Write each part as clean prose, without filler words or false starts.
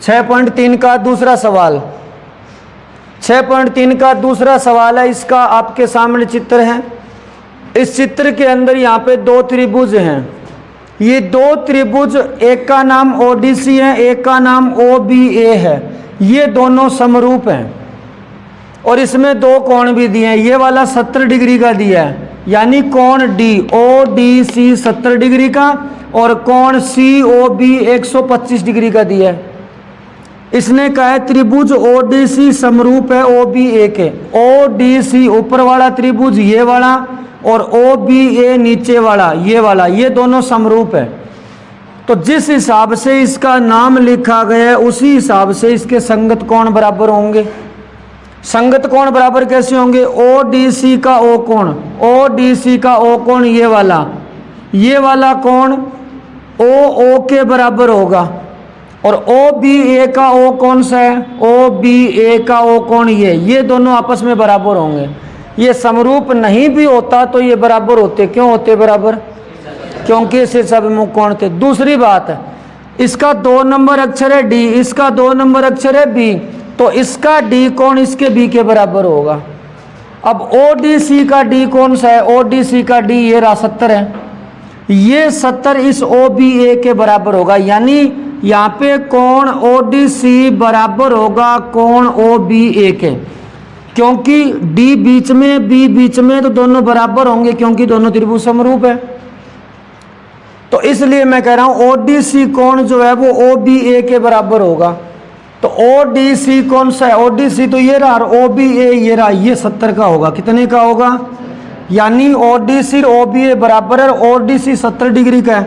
6.3 का दूसरा सवाल, 6.3 का दूसरा सवाल है। इसका आपके सामने चित्र है। इस चित्र के अंदर यहाँ पे दो त्रिभुज हैं। ये दो त्रिभुज, एक का नाम ओडीसी है, एक का नाम ओबीए है। ये दोनों समरूप हैं और इसमें दो कोण भी दिए हैं। ये वाला 70 डिग्री का दिया है, यानी कोण डी ओडीसी 70 डिग्री का और कोण सीओबी 125 डिग्री का दिया है। इसने कहा है त्रिभुज ओडीसी समरूप है ओबीए के। ओडीसी ऊपर वाला त्रिभुज ये वाला और ओबीए नीचे वाला ये वाला, ये दोनों समरूप है। तो जिस हिसाब से इसका नाम लिखा गया है उसी हिसाब से इसके संगत कोण बराबर होंगे। संगत कोण बराबर कैसे होंगे? ओडीसी का ओ कोण, ओडीसी का ओ कोण ये वाला कोण ओ के बराबर होगा और ओबीए का ओ कौन सा है? ओबीए का ओ कोण ये दोनों आपस में बराबर होंगे। ये समरूप नहीं भी होता तो ये बराबर होते। क्यों होते बराबर? क्योंकि शीर्षाभिमुख कोण थे। दूसरी बात है, इसका 2 नंबर अक्षर है डी, इसका 2 नंबर अक्षर है बी, तो इसका डी कोण इसके बी के बराबर होगा। अब ओडीसी का डी कौन सा है? ओडीसी का डी ये रहा 70 है, ये 70 इस ओबीए के बराबर होगा, यानी यहाँ पे कोण ओडीसी बराबर होगा कोण ओबीए के, क्योंकि डी बीच में बी बीच में, तो दोनों बराबर होंगे क्योंकि दोनों त्रिभुज समरूप है। तो इसलिए मैं कह रहा हूं ओडीसी कोण जो है वो ओबीए के बराबर होगा। तो ओडीसी कौन सा है? ओडीसी तो ये रहा और ओबीए ये रहा, ये 70 का होगा। कितने का होगा? यानी ओडीसी ओबीए बराबर है। ओडीसी 70 डिग्री का है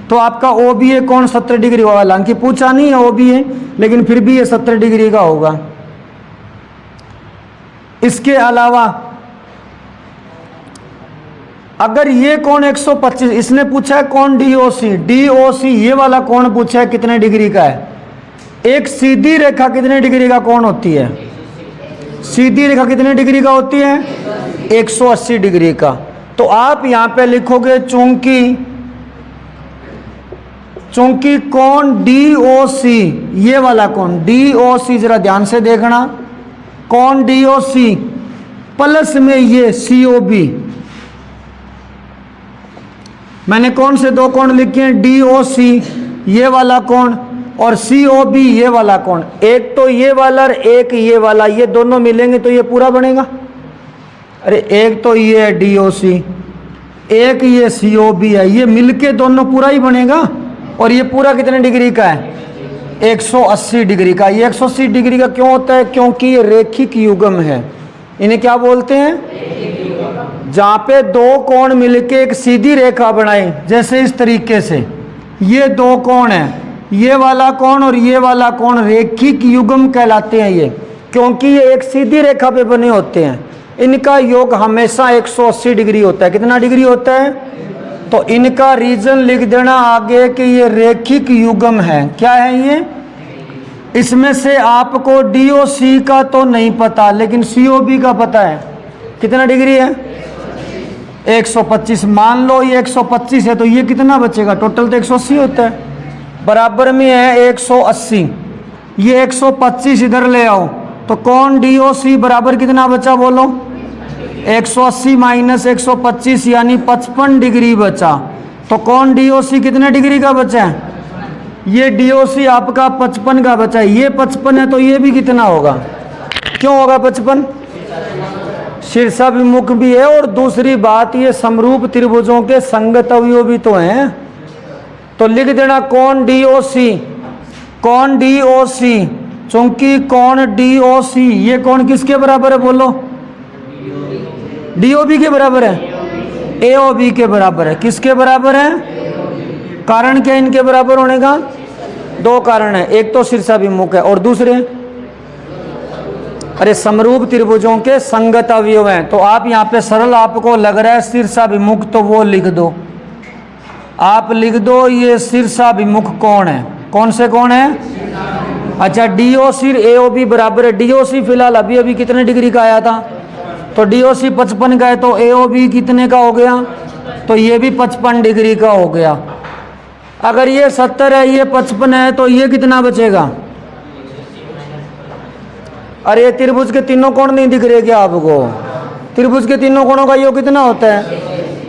तो आपका ओबीए कोण 70 डिग्री होगा। हालांकि पूछा नहीं है ओबीए, लेकिन फिर भी ये 70 डिग्री का होगा। इसके अलावा अगर ये कोण 125, इसने पूछा है कोण डीओसी, डीओसी ये वाला कोण पूछा है कितने डिग्री का है? एक सीधी रेखा कितने डिग्री का कोण होती है? सीधी रेखा कितने डिग्री का होती है? 180 डिग्री का। तो आप यहां पे लिखोगे चूंकि कोण डीओसी ये वाला कोण डीओसी, जरा ध्यान से देखना, कोण डीओसी प्लस में ये सीओबी, मैंने कौन से दो कोण लिखे हैं? डीओसी ये वाला कोण और सीओबी ये वाला कोण। एक तो ये वाला और एक ये वाला, ये दोनों मिलेंगे तो ये पूरा बनेगा। अरे एक तो ये है डीओसी, एक ये सीओबी है, ये मिलके दोनों पूरा ही बनेगा। और ये पूरा कितने डिग्री का है? 180 डिग्री का। ये 180 डिग्री का क्यों होता है? क्योंकि ये रेखिक युग्म है। इन्हें क्या बोलते हैं? जहाँ पे दो कोण मिलके एक सीधी रेखा बनाए, जैसे इस तरीके से ये दो कोण है, ये वाला कोण और ये वाला कोण रेखिक युग्म कहलाते हैं ये, क्योंकि ये एक सीधी रेखा पे बने होते हैं। इनका योग हमेशा 180 डिग्री होता है। कितना डिग्री होता है? तो इनका रीजन लिख देना आगे कि ये रेखिक युग्म है। क्या है ये? इसमें से आपको डीओसी का तो नहीं पता, लेकिन सीओबी का पता है। कितना डिग्री है? 125। मान लो ये 125 है तो ये कितना बचेगा? टोटल तो 180 होता है, बराबर में है 180। ये 125 इधर ले आओ तो कोण डीओसी बराबर कितना बचा? बोलो। 180 माइनस 125 यानी 55 डिग्री बचा। तो कोण डीओसी कितने डिग्री का बचा है? ये डीओसी आपका 55 का बचा है। ये 55 है तो ये भी कितना होगा? क्यों होगा 55? शीर्षाभिमुख भी है और दूसरी बात ये समरूप त्रिभुजों के संगत अवयव भी तो हैं। तो लिख देना कोण डीओसी, कोण डीओसी, चूंकि कोण डीओसी ये कोण किसके बराबर है? बोलो। डीओबी के बराबर है, एओबी के बराबर है। किसके बराबर है? कारण क्या इनके बराबर होने का? दो कारण है, एक तो शीर्षाभिमुख है और दूसरे अरे समरूप त्रिभुजों के संगत अवयव हैं। तो आप यहाँ पे सरल आपको लग रहा है शीर्षाभिमुख, तो वो लिख दो। आप लिख दो ये शीर्षाभिमुख कोण है। कौन से कोण है? अच्छा, डीओसी एओबी बराबर है। डीओसी फिलहाल अभी अभी कितने डिग्री का आया था? तो डीओसी 55 का है, तो एओबी कितने का हो गया? तो ये भी 55 डिग्री का हो गया। अगर ये 70 है, ये 55 है, तो ये कितना बचेगा? अरे ये त्रिभुज के तीनों कोण नहीं दिख रहे क्या आपको? त्रिभुज के तीनों कोणों का योग कितना होता है?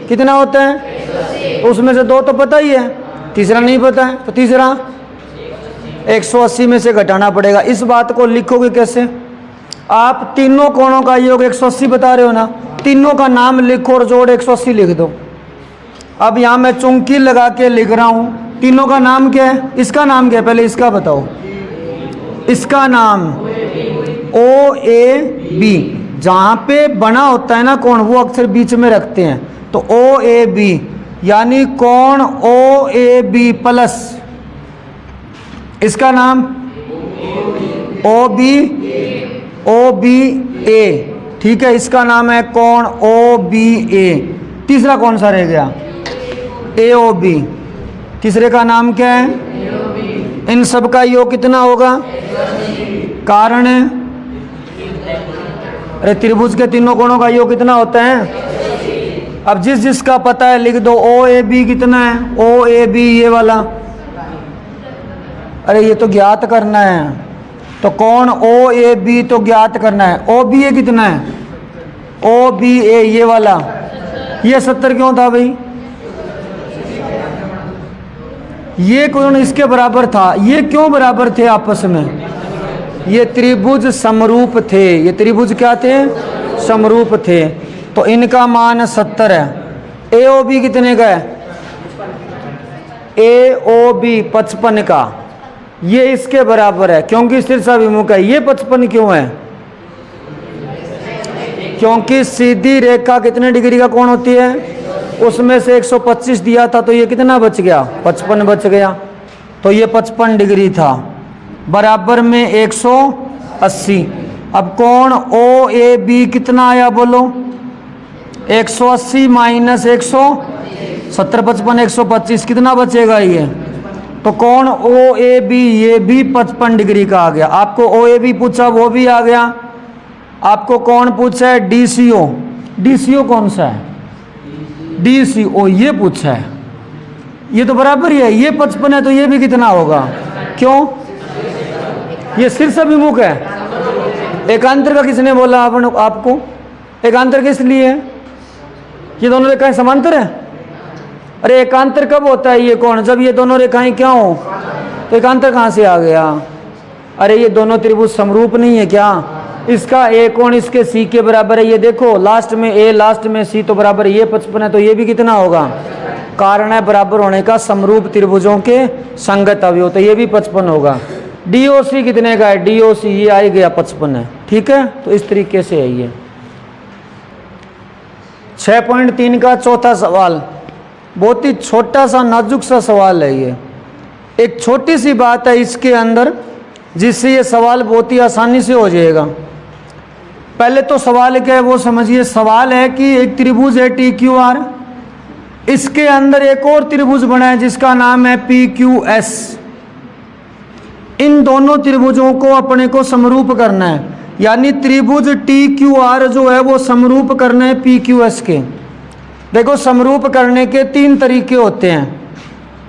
कितना होता है? तो उसमें से 2 तो पता ही है, तीसरा नहीं पता है, तो तीसरा 180 में से घटाना पड़ेगा। इस बात को लिखोगे कैसे? आप तीनों कोणों का योग 180 बता रहे हो ना, तीनों का नाम लिखो और जोड़ 180 लिख दो। अब यहाँ मैं चुंकी लगा के लिख रहा हूँ। तीनों का नाम क्या है? इसका नाम क्या है? पहले इसका बताओ। इसका नाम OAB। जहाँ पे बना होता है ना कोण, वो अक्सर बीच में रखते हैं, तो OAB यानी कोण OAB प्लस इसका नाम OBA। ठीक है, इसका नाम है कोण OBA। तीसरा कौन सा रह गया? AOB। तीसरे का नाम क्या है? इन सब का योग कितना होगा? कारण है, अरे त्रिभुज के तीनों कोणों का योग कितना होता है? अब जिस जिसका पता है लिख दो। OAB कितना है? OAB ये वाला, अरे ये तो ज्ञात करना है, तो कौन OAB तो ज्ञात करना है। OBA कितना है? OBA ये वाला, ये 70 क्यों था भाई? ये कोण इसके बराबर था। ये क्यों बराबर थे आपस में? ये त्रिभुज समरूप थे। ये त्रिभुज क्या थे? समरूप थे। तो इनका मान 70 है। AOB कितने का है? AOB 55 का, ये इसके बराबर है क्योंकि शीर्षाभिमुख है। ये 55 क्यों है? क्योंकि सीधी रेखा कितने डिग्री का कोण होती है? उसमें से 125 दिया था, तो ये कितना बच गया? 55 बच गया। तो ये 55 डिग्री था, बराबर में 180। अब कोण OAB कितना आया बोलो? 180 माइनस 170, 55, 125 कितना बचेगा ये? तो कोण OAB ये भी 55 डिग्री का आ गया। आपको OAB पूछा, वो भी आ गया। आपको कौन पूछा है? DCO। DCO कौन सा है? DCO ये पूछा है। ये तो बराबर ही है, ये 55 है, तो ये भी कितना होगा? क्यों? ये शीर्षाभिमुख है। एकांतर का किसने बोला आपको? एकांतर किस लिए है? ये दोनों रेखाएं समांतर है। अरे एकांतर कब होता है ये कोण? जब ये दोनों रेखाएं क्या हो? तो एकांतर कहाँ से आ गया? अरे ये दोनों त्रिभुज समरूप नहीं है क्या? इसका A कोण इसके C के बराबर है। ये देखो, लास्ट में A लास्ट में C, तो बराबर ये 55 है, तो ये भी कितना होगा? कारण है बराबर होने का, समरूप त्रिभुजों के संगत अवयव, तो ये भी 55 होगा। DOC कितने का है? DOC ये आ गया 55 है। ठीक है, तो इस तरीके से है ये। 6.3 का चौथा सवाल, बहुत ही छोटा सा नाजुक सा सवाल है ये। एक छोटी सी बात है इसके अंदर, जिससे ये सवाल बहुत ही आसानी से हो जाएगा। पहले तो सवाल क्या है वो समझिए। सवाल है कि एक त्रिभुज है TQR, इसके अंदर एक और त्रिभुज बना है जिसका नाम है PQS। इन दोनों त्रिभुजों को अपने को समरूप करना है, यानी त्रिभुज TQR जो है वो समरूप करना है PQS के। देखो, समरूप करने के 3 तरीके होते हैं।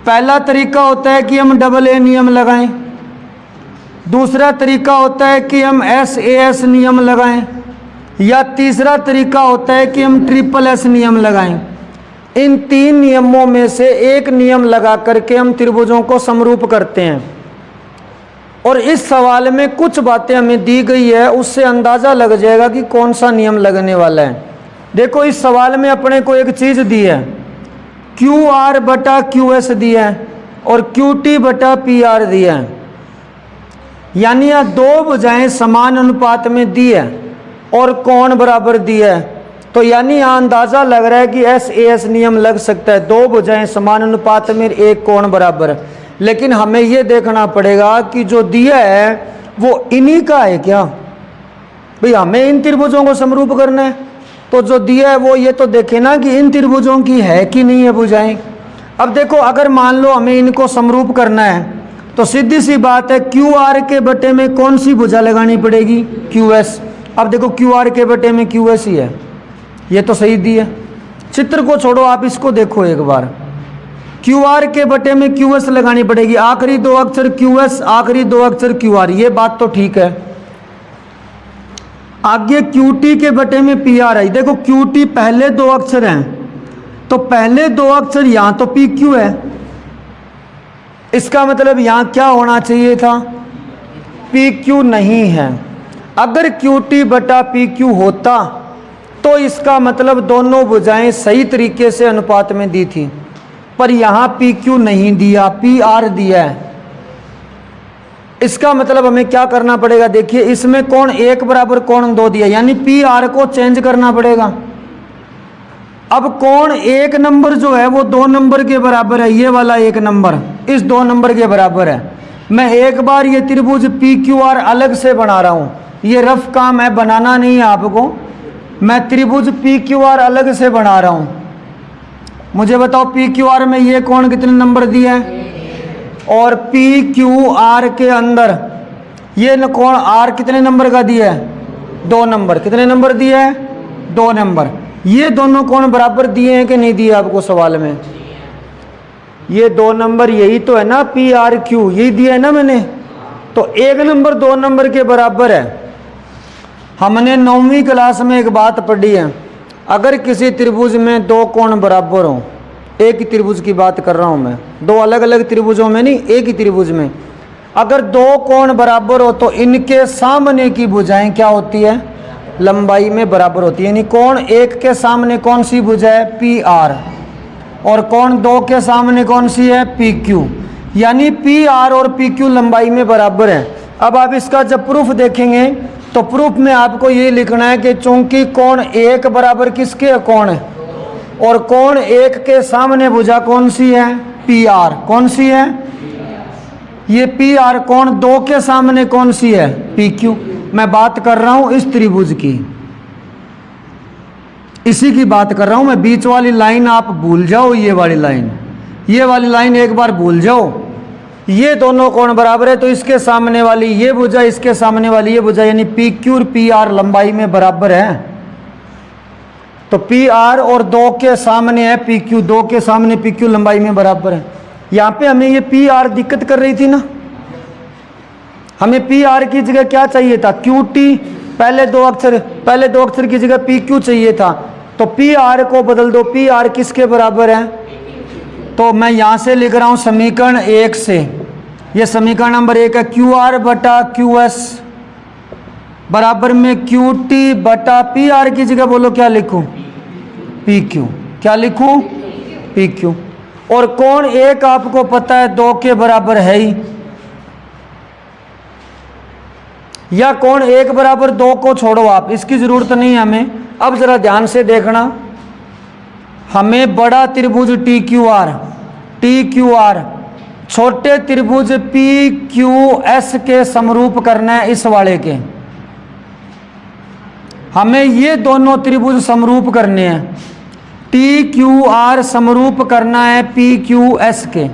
पहला तरीका होता है कि हम AA नियम लगाएं। दूसरा तरीका होता है कि हम SAS नियम लगाएं, या तीसरा तरीका होता है कि हम SSS नियम लगाएं। इन 3 नियमों में से एक नियम लगा करके हम त्रिभुजों को समरूप करते हैं। और इस सवाल में कुछ बातें हमें दी गई है, उससे अंदाज़ा लग जाएगा कि कौन सा नियम लगने वाला है। देखो, इस सवाल में अपने को एक चीज़ दी है, QR बटा QS दिया है और QT बटा PR दिया है, यानी यह 2 भुजाएं समान अनुपात में दी है और कोण बराबर दिया है। तो यानी यहाँ अंदाज़ा लग रहा है कि SAS नियम लग सकता है, 2 भुजाएं समान अनुपात में, एक कोण बराबर। लेकिन हमें ये देखना पड़ेगा कि जो दिया है वो इन्हीं का है क्या? भाई हमें इन त्रिभुजों को समरूप करना है, तो जो दिया है वो ये तो देखे ना कि इन त्रिभुजों की है कि नहीं है भुजाएं। अब देखो, अगर मान लो हमें इनको समरूप करना है, तो सीधी सी बात है QR के बटे में कौन सी भुजा लगानी पड़ेगी? QS। अब देखो, QR के बटे में QS ही है, ये तो सही दी है। चित्र को छोड़ो, आप इसको देखो एक बार। क्यू आर के बटे में क्यू एस लगानी पड़ेगी, आखिरी दो अक्षर क्यू एस, आखिरी दो अक्षर क्यू आर, ये बात तो ठीक है। आगे क्यू टी के बटे में पी आर है। देखो क्यू टी पहले दो अक्षर हैं, तो पहले दो अक्षर यहां तो पी क्यू है, इसका मतलब यहां क्या होना चाहिए था, पी क्यू नहीं है। अगर क्यू टी बटा पी क्यू होता तो इसका मतलब दोनों भुजाएं सही तरीके से अनुपात में दी थी, पर यहां पी क्यू नहीं दिया, पी आर दिया है। इसका मतलब हमें क्या करना पड़ेगा, देखिए इसमें कोण 1 बराबर कोण 2 दिया, यानी पी आर को चेंज करना पड़ेगा। अब कोण 1 नंबर जो है वो 2 नंबर के बराबर है, ये वाला 1 नंबर इस 2 नंबर के बराबर है। मैं एक बार ये त्रिभुज पी क्यू आर अलग से बना रहा हूं, ये रफ काम है, बनाना नहीं है आपको। मैं त्रिभुज पी क्यू आर अलग से बना रहा हूं। मुझे बताओ पी क्यू आर में ये कोण कितने नंबर दिया है, और पी क्यू आर के अंदर ये कोण आर कितने नंबर का दिया है, 2 नंबर। कितने नंबर दिया है, 2 नंबर। ये दोनों कोण बराबर दिए हैं कि नहीं दिए आपको सवाल में, ये 2 नंबर यही तो है ना, पी आर क्यू यही दिया है ना मैंने, तो 1 नंबर 2 नंबर के बराबर है। हमने 9वीं क्लास में एक बात पढ़ी है, अगर किसी त्रिभुज में 2 कोण बराबर हों, एक ही त्रिभुज की बात कर रहा हूं मैं, 2 अलग अलग त्रिभुजों में नहीं, एक ही त्रिभुज में अगर 2 कोण बराबर हो तो इनके सामने की भुजाएं क्या होती है, लंबाई में बराबर होती है। यानी कोण 1 के सामने कौन सी भुजा है, पी आर, और कोण 2 के सामने कौन सी है, पी क्यू। यानी पी आर और पी क्यू लंबाई में बराबर है। अब आप इसका जब प्रूफ देखेंगे तो प्रूफ में आपको ये लिखना है कि चूंकि कोण 1 बराबर किसके कोण है, और कोण 1 के सामने भुजा कौन सी है, पी आर। कौन सी है, ये पी आर। कोण 2 के सामने कौन सी है, पी क्यू। मैं बात कर रहा हूं इस त्रिभुज की, इसी की बात कर रहा हूं मैं। बीच वाली लाइन आप भूल जाओ, ये वाली लाइन, ये वाली लाइन एक बार भूल जाओ। ये दोनों कोण बराबर है तो इसके सामने वाली ये भुजा, इसके सामने वाली ये भुजा, यानी पी क्यू और पी आर लंबाई में बराबर है। तो पी आर और 2 के सामने है पी क्यू, 2 के सामने पी क्यू लंबाई में बराबर है। यहां पे हमें ये पी आर दिक्कत कर रही थी ना, हमें पी आर की जगह क्या चाहिए था, क्यू टी। पहले दो अक्षर की जगह पी क्यू चाहिए था, तो पी आर को बदल दो, पी आर किसके बराबर है। तो मैं यहां से लिख रहा हूं समीकरण 1 से, ये समीकरण नंबर 1 है, क्यू आर बटा क्यू एस बराबर में क्यू टी बटा पी आर की जगह बोलो क्या लिखूं, पी क्यू। क्या लिखूं, पी क्यू। और कोण 1 आपको पता है 2 के बराबर है ही, या कोण 1 बराबर 2 को छोड़ो आप, इसकी जरूरत नहीं है हमें। अब जरा ध्यान से देखना, हमें बड़ा त्रिभुज टी क्यू आर छोटे त्रिभुज पी क्यू एस के समरूप करना है, इस वाले के। हमें ये दोनों त्रिभुज समरूप करने हैं, टी क्यू आर समरूप करना है पी क्यू एस के।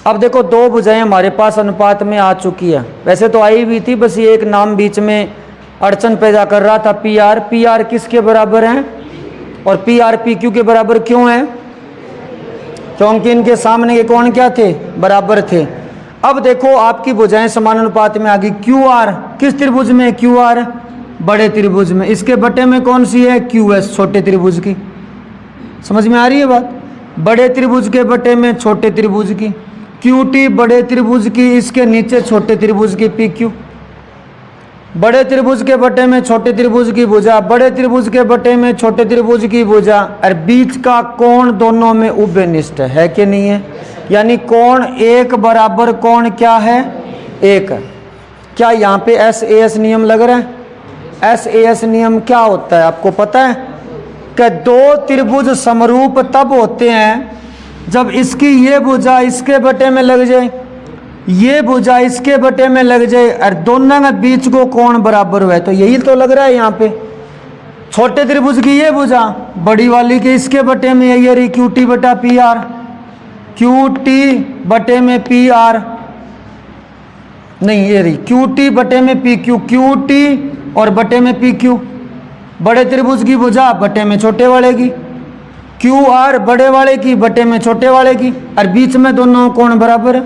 अब देखो 2 भुजाएं हमारे पास अनुपात में आ चुकी है, वैसे तो आई भी थी, बस ये एक नाम बीच में अड़चन पैदा कर रहा था। पी आर किसके बराबर है, और पी आर पी क्यू के बराबर क्यों है, क्योंकि इनके सामने के कोण क्या थे, बराबर थे। अब देखो आपकी भुजाएं समान अनुपात में आ गई। क्यू आर किस त्रिभुज में, क्यू आर बड़े त्रिभुज में, इसके बटे में कौन सी है, क्यू एस छोटे त्रिभुज की। समझ में आ रही है बात, बड़े त्रिभुज के बटे में छोटे त्रिभुज की, क्यू टी बड़े त्रिभुज की, इसके नीचे छोटे त्रिभुज की पी क्यू। बड़े त्रिभुज के बटे में छोटे त्रिभुज की भुजा, बड़े त्रिभुज के बटे में छोटे त्रिभुज की भुजा, और बीच का कोण दोनों में उभयनिष्ठ है कि नहीं है। यानी कोण 1 बराबर कोण क्या है, 1। क्या यहाँ पे एस नियम लग रहा है, एस नियम क्या होता है आपको पता है, कि 2 त्रिभुज समरूप तब होते हैं जब इसकी ये भुजा इसके बटे में लग जाए, ये भुजा इसके बटे में लग जाए, और दोनों के बीच को कोण बराबर हुआ है। तो यही तो लग रहा है यहाँ पे, छोटे त्रिभुज की ये भुजा बड़ी वाली के इसके बटे में ये रही क्यू टी बटा पी आर, क्यू टी बटे में पी आर, नहीं ये रही क्यू टी बटे में पी क्यू, क्यू टी और बटे में पी क्यू। बड़े त्रिभुज की भुजा बटे में छोटे वाले की, क्यू आर बड़े वाले की बटे में छोटे वाले की, और बीच में दोनों कोण बराबर है।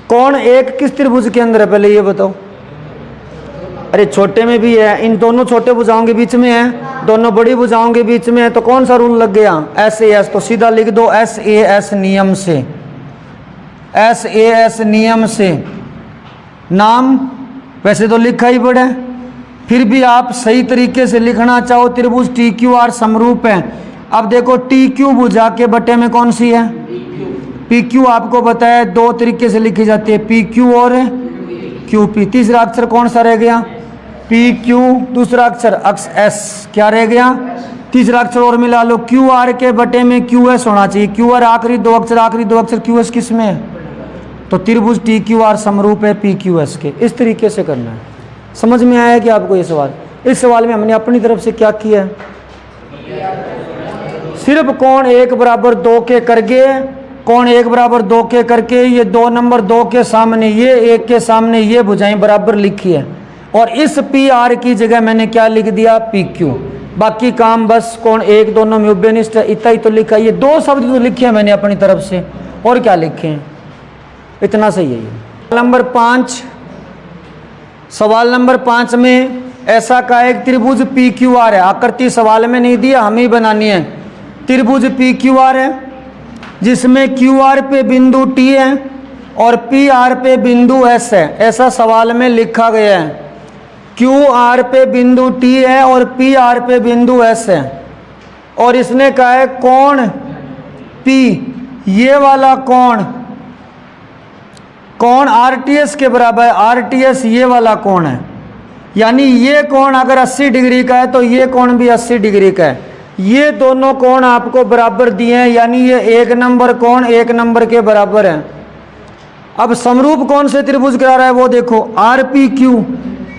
कोण एक किस त्रिभुज के अंदर है पहले ये बताओ? अरे छोटे में भी है, इन दोनों छोटे भुजाओं के बीच में है, दोनों बड़ी भुजाओं के बीच में है, तो कौन सा रूल लग गया? S A S. तो सीधा लिख दो एस ए एस नियम से, एस ए एस नियम से। नाम वैसे तो लिखा ही पड़ा है, फिर भी आप सही तरीके से लिखना चाहो, त्रिभुज टी क्यू आर समरूप है। अब देखो टी क्यू भुजा के बटे में कौन सी है? P Q. आपको बताया दो तरीके से लिखी जाती है, पी क्यू और क्यू पी। तीसरा अक्षर कौन सा रह गया? P Q. दूसरा अक्षर एस क्या रह गया? तीसरा अक्षर और मिला लो, क्यू आर के बटे में क्यू एस होना चाहिए। क्यू आर आखिरी दो अक्षर क्यू एस किस में है? तो त्रिभुज टी क्यू आर समरूप है पी क्यू एस के। इस तरीके से करना है। समझ में आया कि आपको ये सवाल? इस सवाल में हमने अपनी तरफ से क्या किया है? सिर्फ कोण 1 बराबर 2 के करके, कोण 1 बराबर 2 के करके ये 2 नंबर 2 के सामने, ये 1 के सामने ये भुजाएं बराबर लिखी है, और इस पी आर की जगह मैंने क्या लिख दिया? P Q. बाकी काम बस कोण 1 दोनों में उभयनिष्ठ है, इतना ही तो लिखा। ये 2 शब्द तो लिखे हैं मैंने अपनी तरफ से, और क्या लिखे हैं? इतना सही है ये। नंबर 5, सवाल नंबर 5 में ऐसा का एक त्रिभुज पी क्यू आर है। आकृति सवाल में नहीं दिया, हमें ही बनानी है। त्रिभुज पी क्यू आर है जिसमें क्यू आर पे बिंदु टी है और पी आर पे बिंदु एस है। ऐसा सवाल में लिखा गया है। क्यू आर पे बिंदु टी है और पी आर पे बिंदु एस है, और इसने कहा है कोण पी, ये वाला कोण आरटीएस के बराबर है। आरटीएस ये वाला कोण है, यानी ये कोण अगर 80 डिग्री का है तो ये कोण भी 80 डिग्री का है। ये दोनों कोण आपको बराबर दिए हैं, यानी ये 1 नंबर कोण 1 नंबर के बराबर है। अब समरूप कौन से त्रिभुज करा रहा है वो देखो, R P Q.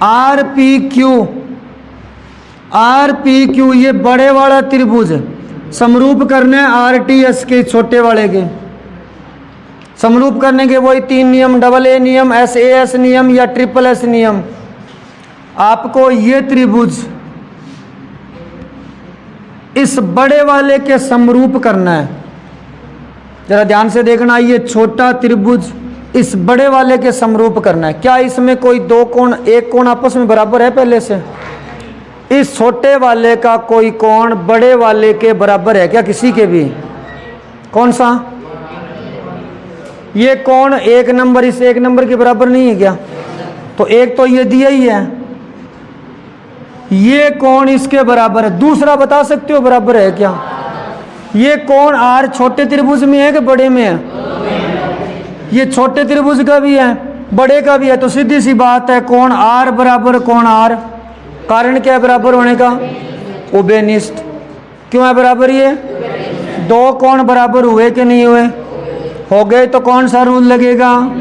R P Q, R P Q ये बड़े वाला त्रिभुज समरूप करने आर टी एस के छोटे वाले के। समरूप करने के वही 3 नियम, डबल ए नियम, एस ए एस नियम या ट्रिपल एस नियम। आपको ये त्रिभुज इस बड़े वाले के समरूप करना है। जरा ध्यान से देखना, ये छोटा त्रिभुज इस बड़े वाले के समरूप करना है। क्या इसमें कोई 2 कोण, 1 कोण आपस में बराबर है पहले से? इस छोटे वाले का कोई कोण बड़े वाले के बराबर है क्या किसी के भी? कौन सा? ये कोण 1 नंबर इस 1 नंबर के बराबर नहीं है क्या? तो एक तो ये दिया ही है, ये कोण इसके बराबर है। दूसरा बता सकते हो बराबर है क्या? ये कोण आर छोटे त्रिभुज में है कि बड़े में है? ये छोटे त्रिभुज का भी है, बड़े का भी है। तो सीधी सी बात है, कोण आर बराबर कोण आर। कारण क्या है बराबर होने का? उभयनिष्ठ। क्यों है बराबर? ये 2 कोण बराबर हुए कि नहीं हुए? हो गए। तो कौन सा रूल लगेगा?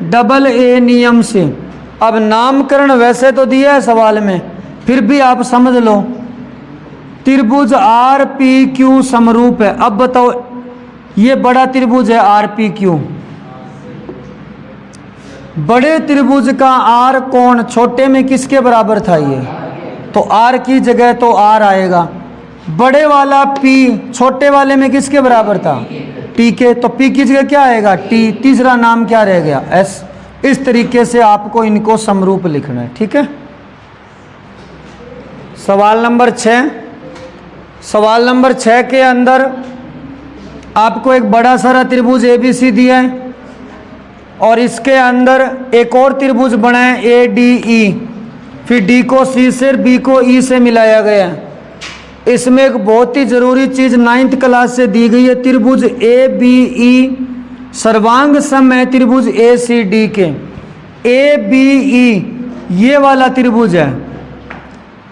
डबल ए नियम से। अब नामकरण वैसे तो दिया है सवाल में, फिर भी आप समझ लो, त्रिभुज आर पी क्यू समरूप है। अब बताओ, ये बड़ा त्रिभुज है आर पी क्यू, बड़े त्रिभुज का आर कोण छोटे में किसके बराबर था? ये तो आर की जगह तो आर आएगा। बड़े वाला पी छोटे वाले में किसके बराबर था? टी के। तो पी की जगह क्या आएगा? टी। तीसरा नाम क्या रह गया? एस। इस तरीके से आपको इनको समरूप लिखना है, ठीक है। सवाल नंबर 6, सवाल नंबर 6 के अंदर आपको एक बड़ा सारा त्रिभुज एबीसी दिया है और इसके अंदर एक और त्रिभुज बना है ए डी ई, फिर डी को सी से बी को ई से मिलाया गया है। इसमें एक बहुत ही जरूरी चीज 9th क्लास से दी गई है, त्रिभुज ए बी ई सर्वांग सम है त्रिभुज ए सी डी के। ए बी ई ये वाला त्रिभुज है,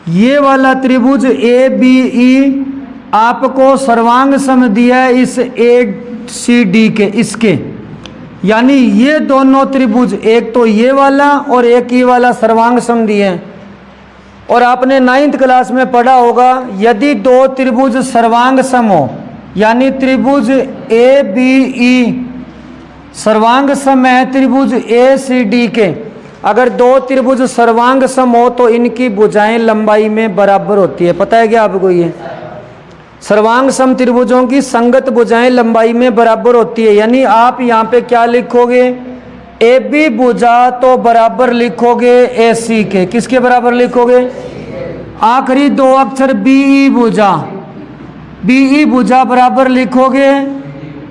ये वाला त्रिभुज ए बी ई आपको सर्वांग सम दिया है इस ए सी डी के, इसके। यानी ये दोनों त्रिभुज, एक तो ये वाला और एक ये वाला सर्वांग सम दिए हैं। और आपने 9th क्लास में पढ़ा होगा, यदि 2 त्रिभुज सर्वांग सम हो, यानी त्रिभुज ए बी ई सर्वांग सम है त्रिभुज ए सी डी के। अगर 2 त्रिभुज सर्वांग सम हो तो इनकी भुजाएं लंबाई में बराबर होती है। पता है क्या आपको? ये सर्वांग सम त्रिभुजों की संगत भुजाएं लंबाई में बराबर होती है। यानी आप यहाँ पे क्या लिखोगे, ए बी भुजा तो बराबर लिखोगे ए सी के। किसके बराबर लिखोगे? आखिरी दो अक्षर बी ई भुजा, बी ई भुजा बराबर लिखोगे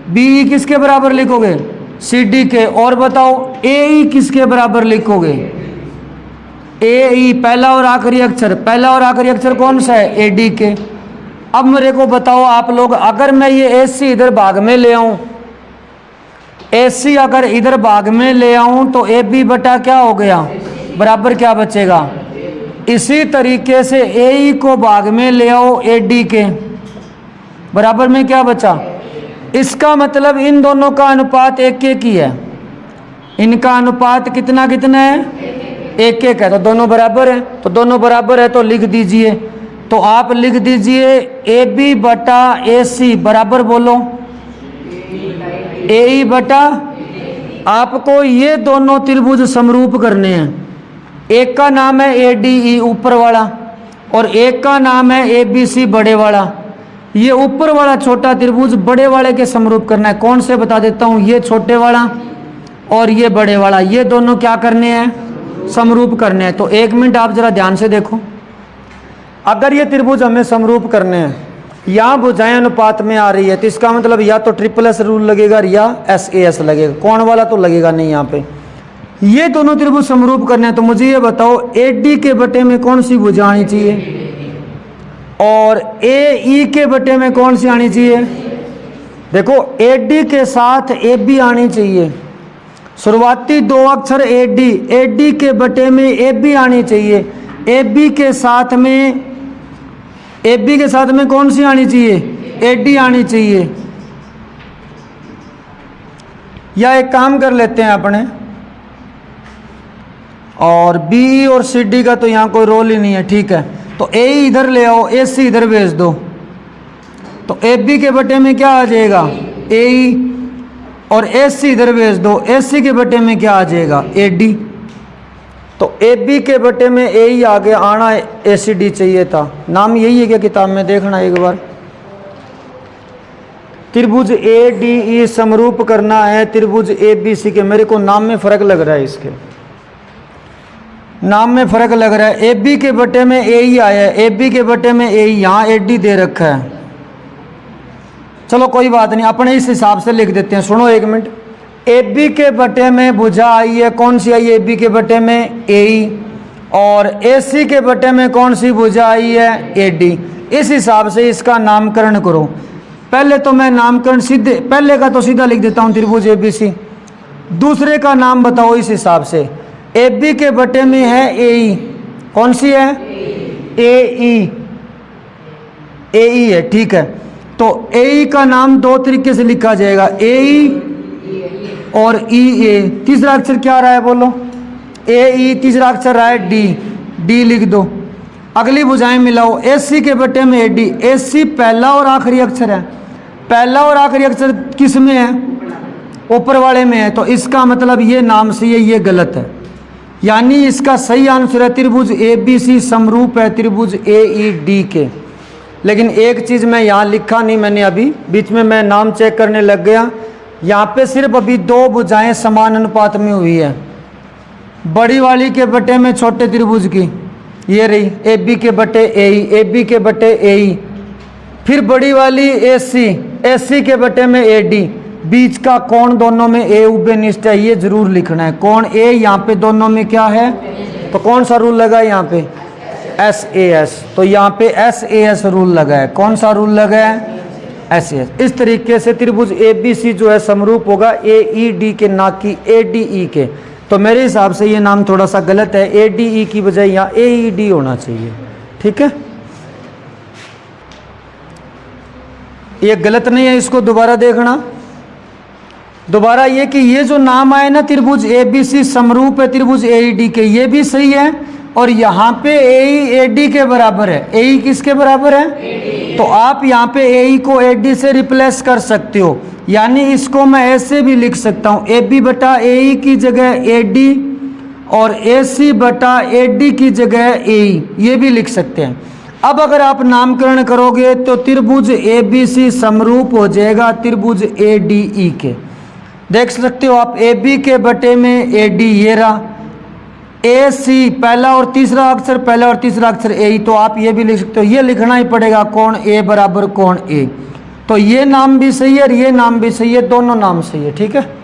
बी ई किसके बराबर लिखोगे? सी डी के। और बताओ ए ई किसके बराबर लिखोगे? ए ई पहला और आखिरी अक्षर, पहला और आखिरी अक्षर कौन सा है? ए डी के। अब मेरे को बताओ आप लोग, अगर मैं ये ए सी इधर भाग में ले आऊं, ए सी अगर इधर भाग में ले आऊं तो ए बी बटा क्या हो गया? बराबर क्या बचेगा? इसी तरीके से ए ई को भाग में ले आओ ए डी के, बराबर में क्या बचा? इसका मतलब इन दोनों का अनुपात एक एक ही है। इनका अनुपात कितना कितना है? एक एक है। तो दोनों बराबर है, तो दोनों बराबर है तो लिख दीजिए। तो आप लिख दीजिए ए बी बटा ए सी बराबर बोलो ए ई बटा। आपको ये दोनों त्रिभुज समरूप करने हैं। एक का नाम है ए डी ई ऊपर वाला और एक का नाम है ए बी सी बड़े वाला। ये ऊपर वाला छोटा त्रिभुज बड़े वाले के समरूप करना है। कौन से बता देता हूँ, ये छोटे वाला और ये बड़े वाला, ये दोनों क्या करने हैं? समरूप करने हैं। तो एक मिनट आप जरा ध्यान से देखो, अगर ये त्रिभुज हमें समरूप करने हैं, यहाँ भुजाएं अनुपात में आ रही है, तो इसका मतलब या तो ट्रिपल एस रूल लगेगा या एस ए एस लगेगा। कौन वाला तो लगेगा नहीं। यहाँ पे ये दोनों त्रिभुज समरूप करने हैं, तो मुझे ये बताओ ए डी के बटे में कौन सी भुजा आनी चाहिए और ए ई के बटे में कौन सी आनी चाहिए? देखो ए डी के साथ ए बी आनी चाहिए। शुरुआती दो अक्षर ए डी के बटे में ए बी आनी चाहिए। ए बी के साथ में कौन सी आनी चाहिए? ए डी आनी चाहिए। या एक काम कर लेते हैं अपने, और बी और सी डी का तो यहाँ कोई रोल ही नहीं है, ठीक है। तो ए इधर ले आओ, ए सी इधर भेज दो, तो ए बी के बटे में क्या आ जाएगा? ए ई। और ए सी इधर भेज दो, ए सी के बटे में क्या आ जाएगा? A D. तो ए बी के बटे में ए ई आगे आना, ए सी डी चाहिए था। नाम यही है क्या किताब में? देखना एक बार। त्रिभुज ए डी ई समरूप करना है त्रिभुज ए बी सी के। मेरे को नाम में फर्क लग रहा है, इसके नाम में फर्क लग रहा है। ए बी के बटे में ए ई आया है, ए बी के बटे में ए ई, यहाँ ए डी दे रखा है। चलो कोई बात नहीं, अपने इस हिसाब से लिख देते हैं। सुनो एक मिनट, ए बी के बटे में भुजा आई है, कौन सी आई है? ए बी के बटे में ए ई। और ए सी के बटे में कौन सी भुजा आई है? A D. इस हिसाब से इसका नामकरण करो। पहले तो मैं नामकरण सीधे, पहले का तो सीधा लिख देता हूँ त्रिभुज ए बी सी। दूसरे का नाम बताओ इस हिसाब से। ए बी के बटे में है ए ई, कौन सी है? ए ई, ए ई है, ठीक है। तो ए ई का नाम दो तरीके से लिखा जाएगा, ए ई और ई ए। तीसरा अक्षर क्या रहा है बोलो? ए ई। तीसरा अक्षर रहा है डी, डी लिख दो। अगली भुजाएं मिलाओ, ए सी के बटे में ए डी। ए सी पहला और आखिरी अक्षर है, पहला और आखिरी अक्षर किस में है? ऊपर वाले में है। तो इसका मतलब ये नाम से ये गलत है, यानी इसका सही आंसर है त्रिभुज ए बी सी समरूप है त्रिभुज ए ई डी के। लेकिन एक चीज़ मैं यहाँ लिखा नहीं, मैंने अभी बीच में मैं नाम चेक करने लग गया। यहाँ पे सिर्फ अभी दो भुजाएं समान अनुपात में हुई है। बड़ी वाली के बटे में छोटे त्रिभुज की, ये रही ए बी के बटे ए ई, ए बी के बटे ए ई। फिर बड़ी वाली ए सी के बटे में ए डी। बीच का कोण दोनों में ए उभयनिष्ठ है, ये जरूर लिखना है। कोण ए यहाँ पे दोनों में क्या है? तो कौन सा रूल लगा है यहाँ पे? S A S. तो यहाँ पे एस ए एस रूल लगा है। कौन सा रूल लगा है? S A S. इस तरीके से त्रिभुज ए बी सी जो है समरूप होगा ए ई डी के, ना कि ए डी ई के। तो मेरे हिसाब से ये नाम थोड़ा सा गलत है, ए डी ई की बजाय यहाँ ए ई डी होना चाहिए, ठीक है। ये गलत नहीं है, इसको दोबारा देखना। दोबारा ये कि ये जो नाम आए ना त्रिभुज ए बी सी समरूप है त्रिभुज ए ई डी के, ये भी सही है। और यहाँ पे ए ई ए डी के बराबर है। ए ई किसके बराबर है? तो आप यहाँ पे ए ई को ए डी से रिप्लेस कर सकते हो, यानी इसको मैं ऐसे भी लिख सकता हूँ, ए बी बटा ए ई की जगह ए डी और ए सी बटा ए डी की जगह ए ई, ये भी लिख सकते हैं। अब अगर आप नामकरण करोगे तो त्रिभुज ABC समरूप हो जाएगा त्रिभुज ADE के। देख सकते हो आप AB के बटे में AD ये रहा, AC पहला और तीसरा अक्षर, पहला और तीसरा अक्षर AE, तो आप ये भी लिख सकते हो, ये लिखना ही पड़ेगा कोण A बराबर कोण A। तो ये नाम भी सही है और ये नाम भी सही है, दोनों नाम सही है, ठीक है।